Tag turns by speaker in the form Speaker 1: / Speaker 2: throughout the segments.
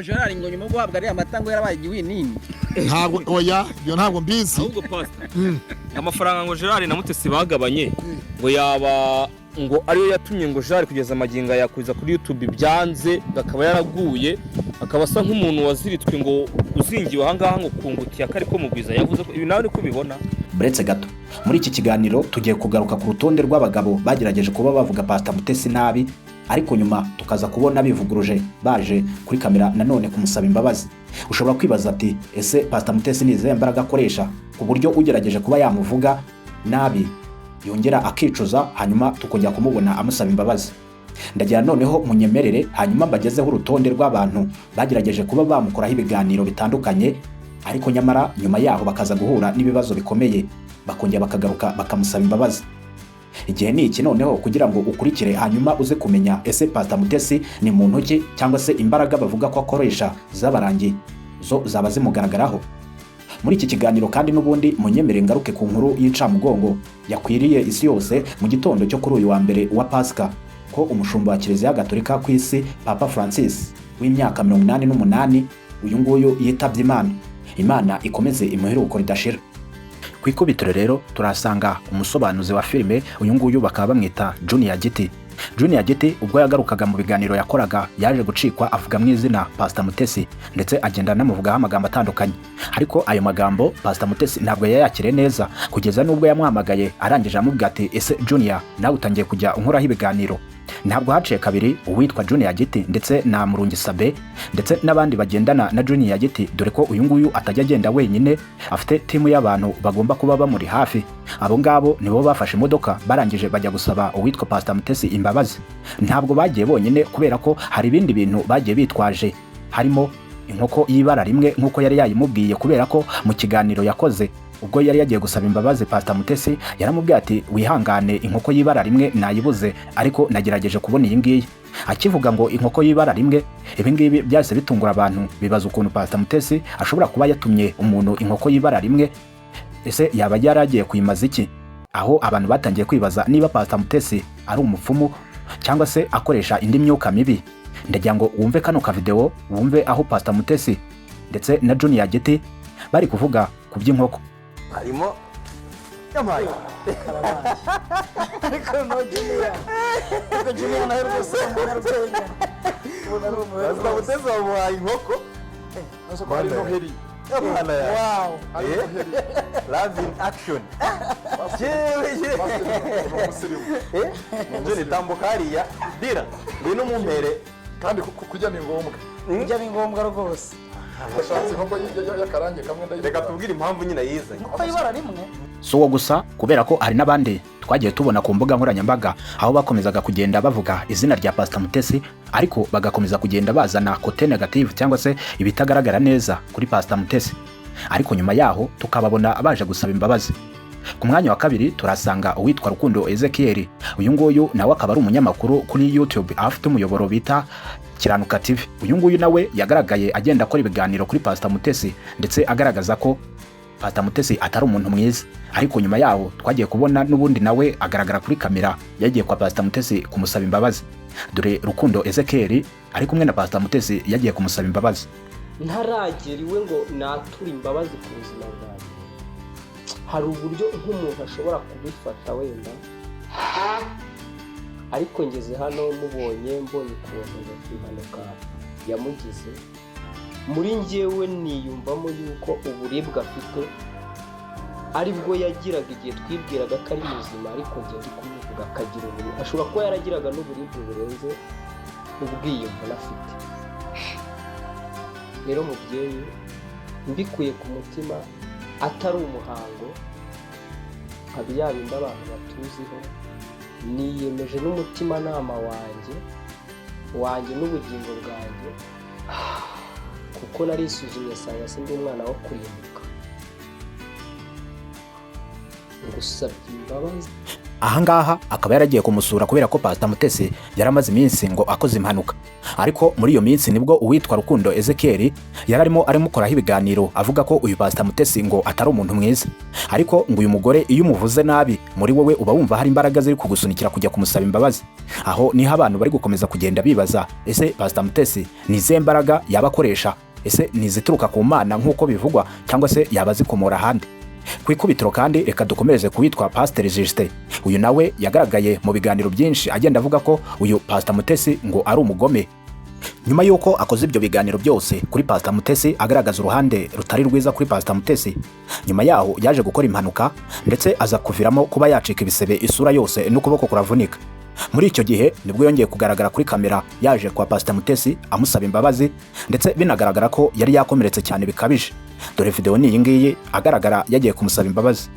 Speaker 1: Gerard ngo nyuma guhabwa ari amatango yarabaye igiwinini.
Speaker 2: Ntabwo oya, yo ntabwo mbizi.
Speaker 3: Ahubwo pastor. Amafaranga ngo Gerard na Mutesi bagabanye ngo yaba ngo ariyo yatumye ngo Gerard kugeza amaginga yakuza kuri YouTube byanze akaba yaraguye akaba asa nk'umuntu waziritswe ngo uzingiwe ahangaha ngo kungutiya kari ko mugwiza yavuze ko ibi nawe niko bibona.
Speaker 4: Buretse gato muri iki kiganiro tugiye kugaruka ku rutonde rw'abagabo bagerageje kuba bavuga Pastor Mutesi nabi, ariko nyuma tukaza kubona bivuguruje baje kuri kamera nanone kumusaba imbabazi. Ushobora kwibaza ati ese Pastor Mutesi ni izihe mbaraga akoresha ku buryo ugerageje kuba yamuvuga nabi yongera akicuza hanyuma tukongera kumubona amusaba imbabazi. Ndagira noneho munyemerere hanyuma mbagezeho urutonde rw'abantu bagerageje kuba bamukoraho ibiganiro bitandukanye, ariko nyamara nyuma yaho bakaza guhura n'ibibazo bikomeye bakongera bakagaruka bakamusaba imbabazi. Igihe ni iki noneho kugira ngo ukurikire hanyuma uze kumenya ese Pastor Mutesi ni muntu ki cyangwa se imbaraga bavuga ko akoresha zabarangiye zo zaba zimugaragaraho. Muri iki kiganiro kandi n'ubundi munyemere ngaruke ku nkuru y'incamugongo yakwiriye isi yose mu gitondo cyo kuri uyu wa mbere wa Pasika, ko umushumba wa Kiliziya Gatolika ku isi Papa Francis w'imyaka 88 uyu nguyu yitabye Imana ikomeze imuheruko ridashira. Ku ikubitiro rero turasanga umusobanuzi wa filime uyu nguyu bakaba bamwita Junior Giti. Junior Giti ubwo yagarukaga mu biganiro yakoraga yaje gucikwa avuga mu izina Pastor Mutesi ndetse agenda namuvugaho amagambo atandukanye, ariko ayo magambo Pastor Mutesi ntabwo yayakire neza kugeza nubwo yamuhamagaye arangije amubwira ati ese Junior nawe utangiye kujya unkoraho ibiganiro. Ntabwo haciye kabiri uwitwa Junior Giti ndetse na Murungi Sabe ndetse n'abandi bagendana na Junior Giti, dore ko uyu nguyu atajya agenda wenyine afite timu y'abantu bagomba kuba bamuri hafi. Abo ngabo nibo bafashe imodoka barangije bajya gusaba uwitwa Pastor Mutesi imbabazi. Ntabwo bagiye bonyine kubera ko hari ibindi bintu bagiye bitwaje, harimo inkoko y'ibara rimwe nk'uko yari yayimubwiye, kubera ko mu kiganiro yakoze ubwo yari yagiye gusaba imbabazi Pastor Mutesi yaramubwiye ati wihangane inkoko y'ibara rimwe nayibuze ariko nagerageje kubona iyi ngiyi. Akivuga ngo inkoko y'ibara rimwe, ibi ngibi byase bitungura abantu bibaza ukuntu Pastor Mutesi ashobora kuba yatumye umuntu inkoko y'ibara rimwe, ese yaba yaragiye kuyimaza iki? Aho abantu batangiye kwibaza niba Pastor Mutesi ari umupfumu cyangwa se akoresha indi myuka mibi. Ndagira ngo wumve kano ka video wumve aho Pastor Mutesi ndetse na Junior Giti bari kuvuga ku by'inkoko.
Speaker 1: Harimo yamaye ariko no Junior na rwose narwenya Pastor Mutesi wamuhaye inkoko nose ko ari noheri yamana ya wow love in action njye tambukariya dira bino mumpere
Speaker 2: Kandi kujya ni ngombwa.
Speaker 1: kujya ni ngombwa rwose.
Speaker 2: Ashatse inkoko y'akarange kamwe ndayibika.
Speaker 1: Reka tubwire impamvu nyine yize inkoko y'ibara rimwe.
Speaker 4: Si uwo gusa kubera ko hari n'abandi twagiye tubona ku mbuga nkoranyambaga aho bakomezaga kugenda bavuga izina rya Pastor Mutesi, ariko bagakomeza kugenda bazana kote negative cyangwa se ibitagaragara neza kuri Pastor Mutesi, ariko nyuma yaho tukababona baje gusaba imbabazi. Ku mwanya wa kabiri turasanga uwitwa Rukundo Ezekiel. Uyu nguyu nawe akaba ari umunyamakuru kuri YouTube afite umuyoboro bita Kiranuka TV. Uyu nguyu nawe yagaragaye agenda akora ibiganiro kuri Pastor Mutesi ndetse agaragaza ko Pastor Mutesi atari umuntu mwiza, ariko nyuma yaho twagiye kubona n'ubundi nawe agaragara kuri kamera yagiye kwa Pastor Mutesi kumusaba imbabazi. Dore Rukundo Ezekiel ari kumwe na Pastor Mutesi yagiye kumusaba imbabazi.
Speaker 5: Ntarageriwe ngo natura imbabazi ku buzima bwanjye. Hari uburyo nk'umuntu ashobora kubifata wenda, ariko ngeze hano mbonye ukuntu impanuka yamugize, muri njyewe niyumvamo yuko uburibwe afite aribwo yagiraga igihe twibwiraga ko ari muzima, ariko ngiye ndi kumuvuga akagira uburibwe. Ashobora kuba yaragiraga n'uburibwe burenze ubwiyumvo afite. Rero mubyeyi, mbikuye ku mutima atari umuhango nka bya bindi abantu batuziho, niyemeje n'umutima nama wanjye n'ubugingo bwanjye, kuko narisuzumye sanga sindi umwana wo kurimbuka. Ngusabye imbabazi.
Speaker 4: ahangaha akaba yaragiye kumusura kubera ko Pastor Mutesi yaramaze iminsi ngo akoze impanuka. Ariko muri iyo minsi nibwo uwitwa Rukundo Ezekiel yararimo arimukoraho ibiganiro avuga ko uyu Pastor Mutesi ngo atari umuntu mwiza, ariko ngo uyu mugore iyo umuvuze nabi muri wowe uba wumva hari imbaraga ziri kugusunikira kujya kumusaba imbabazi. Aho niho abantu bari gukomeza kugenda bibaza, ese Pastor Mutesi ni izihe mbaraga yaba akoresha? Ese nizituruka ku Mana nk'uko bivugwa cyangwa se yaba zikomora ahandi? Ku ikubitiro kandi reka dukomereze kuwitwa Pastor Justin. Uyu nawe yagaragaye mu biganiro byinshi agenda avuga ko uyu Pastor Mutesi ngo ari umugome. Nyuma yuko akoze ibyo biganiro byose kuri Pastor Mutesi agaragaza uruhande rutari rwiza kuri Pastor Mutesi, nyuma yaho yaje gukora impanuka ndetse aza kuviramo kuba yacika ibisebe isura yose n'ukuboko kuravunika. Muri icyo gihe nibwo yongeye kugaragara kuri kamera yaje kwa Pastor Mutesi amusaba imbabazi, ndetse binagaragara ko yari yakomeretse cyane bikabije. Dore video ni iyi ngiyi agaragara yagiye kumusaba imbabazi.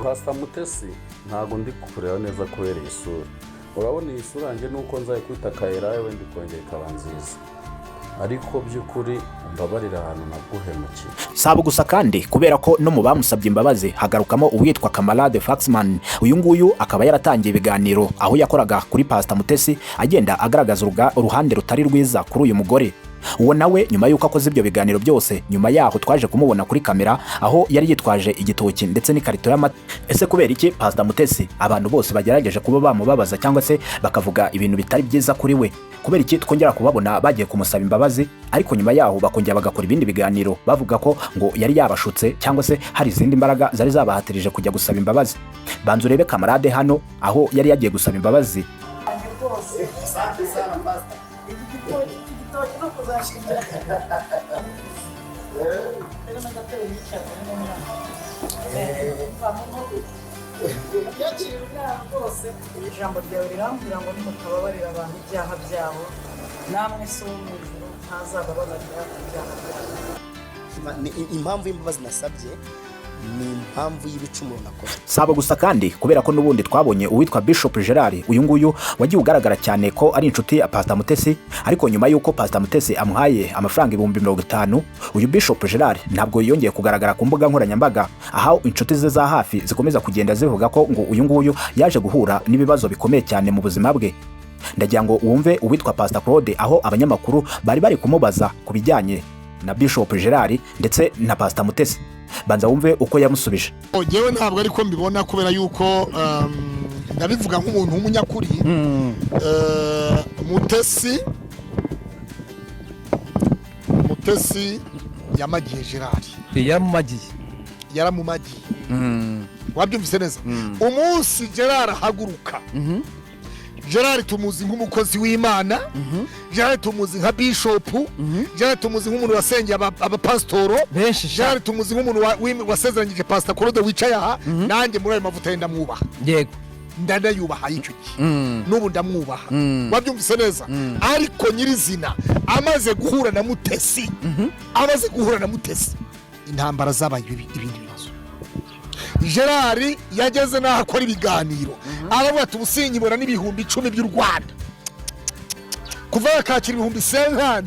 Speaker 6: Pastor Mutesi ntago ndi kureba neza kubera isura. Urabona iyi sura yanjye nuko nzaye kwita kayira yewe ndi kongera ikaba nziza, ariko by'ukuri umbabarira ahantu naguhemukiye.
Speaker 4: Sabo gusa kandi kubera ko no mu bamusabye imbabazi hagarukamo uwitwa Kamarade Faxman. Uyu nguyu akaba yaratangiye ibiganiro aho yakoraga kuri Pastor Mutesi agenda agaragaza uruhande rutari rwiza kuri uyu mugore. Uwo nawe nyuma yuko akoze ibyo biganiro byose, nyuma yaho twaje kumubona kuri kamera aho yari yitwaje igitoki ndetse n'ikarito y'amata. Ese kubera iki Pastor Mutesi abantu bose bagerageje kuba bamubabaza cyangwa se bakavuga ibintu bitari byiza kuri we? Kubera iki twongera kubabona bagiye kumusaba imbabazi ariko nyuma yaho bakongera bagakora ibindi biganiro bavuga ko ngo yari yabashutse cyangwa se hari izindi mbaraga zari zabahatirije kujya gusaba imbabazi? Banza urebe Kamarade hano aho yari yagiye gusaba imbabazi.
Speaker 7: Ijambo ryawe rirambwira ngo nimutababarira abantu ibyaha byabo namwe so mu ijuru ntazababarira ibyaha byabo.
Speaker 1: Impamvu y'imbabazi nasabye ni impamvu y'ibicumuro nakoze.
Speaker 4: Sabo gusa kandi kubera ko nubundi twabonye uwitwa Bishop Gerard, uyu nguyu wagiye ugaragara cyane ko ari inshuti ya Pastor Mutesi, ariko nyuma yuko Pastor Mutesi amuhaye amafaranga 50,000, uyu Bishop Gerard ntabwo yongeye kugaragara ku mbuga nkoranyambaga, aho inshuti ze za hafi zikomeza kugenda zivuga ko ngo uyu nguyu yaje guhura n'ibibazo bikomeye cyane mu buzima bwe. Ndagira ngo wumve uwitwa Pastor Claude aho abanyamakuru bari kumubaza ku bijyanye na Bishop Gerard ndetse na Pastor Mutesi. Banza wumve uko yamusubije.
Speaker 2: Jewe ntabwo ariko mbibona kubera yuko ndabivuga nk'umuntu w'umunyakuri. Mutesi yamagiye Gerard. Yaramumagiye. Wabyumvise neza? Umunsi Gerard haguruka. Gerard tumuzi nk'umukozi w'Imana, Gerard tumuzi nka Bishop, Gerard tumuzi nk'umuntu wasengeye abapastoro, Gerard tumuzi nk'umuntu wasezeranyije Pastor Claude wicaye aha, nanjye muri ayo mavuta yenda mwubaha. Yego. Ndandayubaha icyo gihe. N'ubu ndamwubaha. Wabyumvise neza? Ariko nyirizina amaze guhura na Mutesi, intambara zabaye ibindi bibazo. Gerard yageze naho akora ibiganiro aravuga ati ubusinyibora n'ibihumbi 10 by'u Rwanda kuva yakakira ibihumbi 50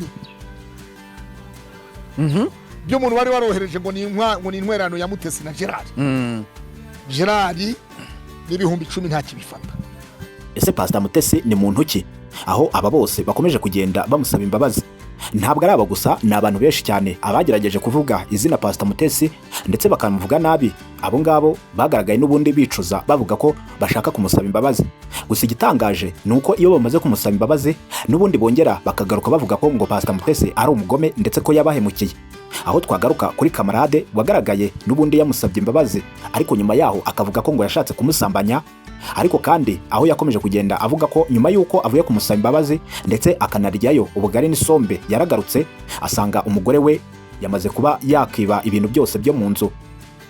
Speaker 2: by'umuntu wari warohereje ngo ni intwerano ya Mutesi na Gerard. Gerard n'ibihumbi 10 nta kibifata.
Speaker 4: Ese Pastor Mutesi ni muntu ki aho aba bose bakomeje kugenda bamusaba imbabazi? Ntabwo ari aba gusa, ni abantu benshi cyane abagerageje kuvuga izina Pastor Mutesi ndetse bakamuvuga nabi. Abo ngabo bagaragaye n'ubundi bicuza bavuga ko bashaka kumusaba imbabazi. Gusa igitangaje nuko iyo bamaze kumusaba imbabazi n'ubundi bongera bakagaruka bavuga ko ngo Pastor Mutesi ari umugome ndetse ko yabahemukiye. Aho twagaruka kuri Kamarade wagaragaye n'ubundi yamusabye imbabazi ariko nyuma yaho akavuga ko ngo yashatse kumusambanya. Ariko kandi aho yakomeje kugenda avuga ko nyuma yuko avuye kumusaba imbabazi ndetse akanaryayo ubugari n'isombe, yaragarutse asanga umugore we yamaze kuba yakiba ibintu byose byo mu nzu.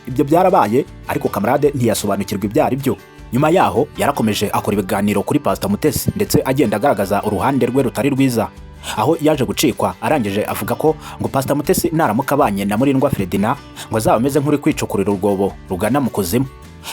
Speaker 4: Ibyo byarabaye ariko Kamarade ntiyasobanukirwa ibyari byo. Nyuma yaho yarakomeje akora ibiganiro kuri Pastor Mutesi ndetse agenda agaragaza uruhande rwe rutari rwiza, aho yaje gucikwa arangije avuga ko ngo Pastor Mutesi naramuka abanye na Murindwa Fredina ngo azaba ameze nk'uri kwicukurira urwobo rugana mu kuzimu.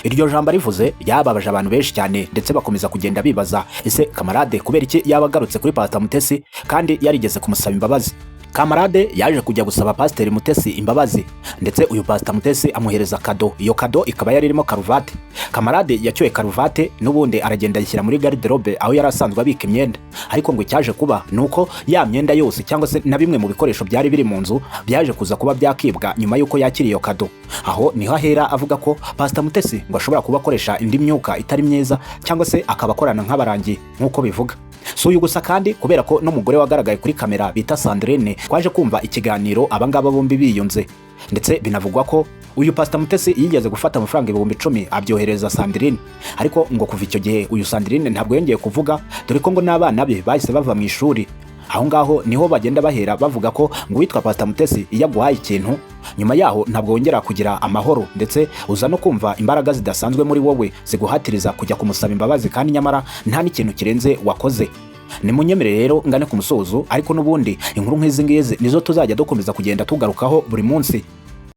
Speaker 4: Iryo jambo rivuze yababaje abantu benshi cyane ndetse bakomeza kugenda bibaza ese Kamarade kubera iki yabagarutse kuri Pastor Mutesi kandi yarigeze kumusaba imbabazi. Kamarade yaje kujya gusaba Pasiteri Mutesi imbabazi, ndetse uyu Pastor Mutesi amuhereza kado. Iyo kado ikaba yari irimo karuvate. Kamarade yacyoye karuvate n'ubundi aragenda yishyira muri garderobe aho yari asanzwe abika imyenda, ariko ngo icyaje kuba nuko ya myenda yose cyangwa se na bimwe mu bikoresho byari biri mu nzu byaje kuza kuba byakibwa nyuma y'uko yakiriye iyo kado. Aho niho ahera avuga ko Pastor Mutesi ngo ashobora kuba akoresha indi myuka itari myiza cyangwa se akaba akorana nk'abarangi nk'uko bivuga. Si uyu gusa kandi, kubera ko n'umugore wagaragaye kuri kamera bita Sandrine twaje kumva ikiganiro abangaba bombi biyunze, ndetse binavugwa ko uyu Pastor Mutesi yigeze gufata amafaranga 10,000 abyohereza Sandrine, ariko ngo kuva icyo gihe uyu Sandrine ntabwo yongeye kuvuga, dore ko ngo n'abana be bahise bava mu ishuri. Aho ngaho niho bagenda bahera bavuga ko ngo witwa Pastor Mutesi iyo aguhaye ikintu nyuma yaho ntabwo wongera kugira amahoro, ndetse uza no kumva imbaraga zidasanzwe muri wowe ziguhatiriza kujya kumusaba imbabazi kandi nyamara nta n'ikintu kirenze wakoze. Ni munyemere rero ngane ku musozo, ariko n'ubundi inkuru nk'izi ngizi nizo tuzajya dukomeza kugenda tugarukaho buri munsi.